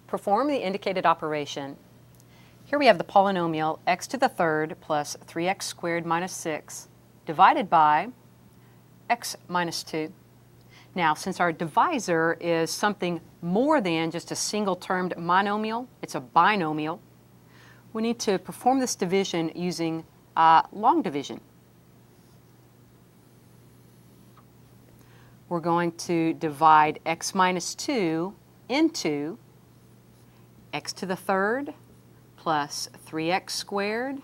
Perform the indicated operation. Here we have the polynomial x to the third plus 3x squared minus 6 divided by x minus 2. Now, since our divisor is something more than just a single-termed monomial, it's a binomial, we need to perform this division using long division. We're going to divide x minus 2 into x to the third plus 3x squared.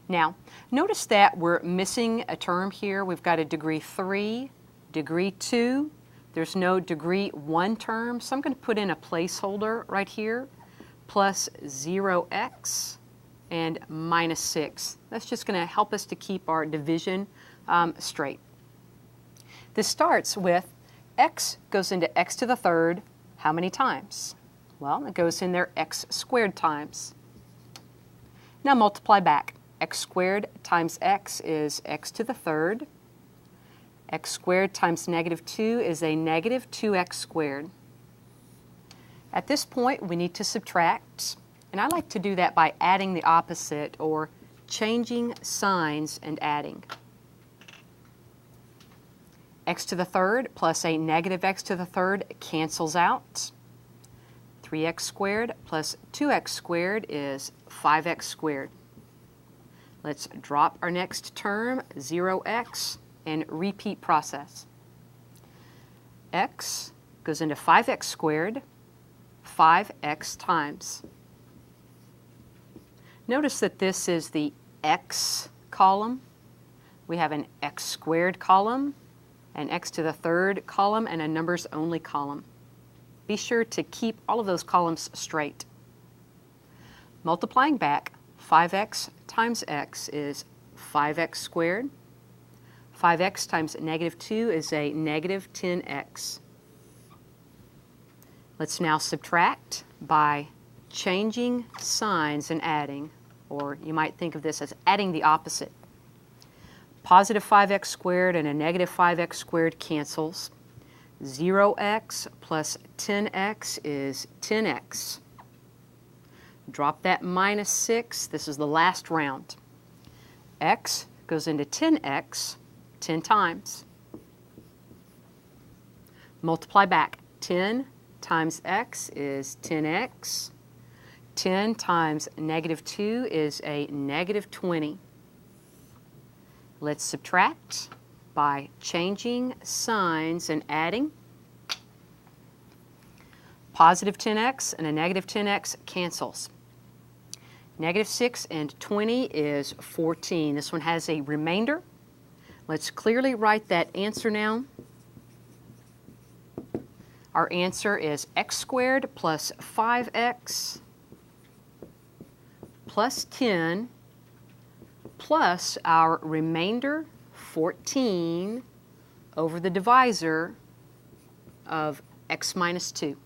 Now, notice that we're missing a term here. We've got a degree 3, degree 2. There's no degree 1 term, so I'm going to put in a placeholder right here, plus 0x and minus 6. That's just going to help us to keep our division straight. This starts with x goes into x to the third how many times? Well, it goes in there x squared times. Now multiply back. X squared times x is x to the third. X squared times negative 2 is a negative 2x squared. At this point, we need to subtract, and I like to do that by adding the opposite or changing signs and adding. X to the third plus a negative x to the third cancels out. 3x squared plus 2x squared is 5x squared. Let's drop our next term, 0x, and repeat process. X goes into 5x squared, 5x times. Notice that this is the x column. We have an x squared column, an x to the third column, and a numbers only column. Be sure to keep all of those columns straight. Multiplying back, 5x times x is 5x squared. 5x times negative 2 is a negative 10x. Let's now subtract by changing signs and adding, or you might think of this as adding the opposite. Positive 5x squared and a negative 5x squared cancels. 0x plus 10x is 10x. Drop that minus 6. This is the last round. X goes into 10x 10 times. Multiply back. 10 times x is 10x. 10 times negative 2 is a negative 20. Let's subtract by changing signs and adding. Positive 10x and a negative 10x cancels. Negative 6 and 20 is 14. This one has a remainder. Let's clearly write that answer now. Our answer is x squared plus 5x plus 10 plus our remainder, 14, over the divisor of x minus 2.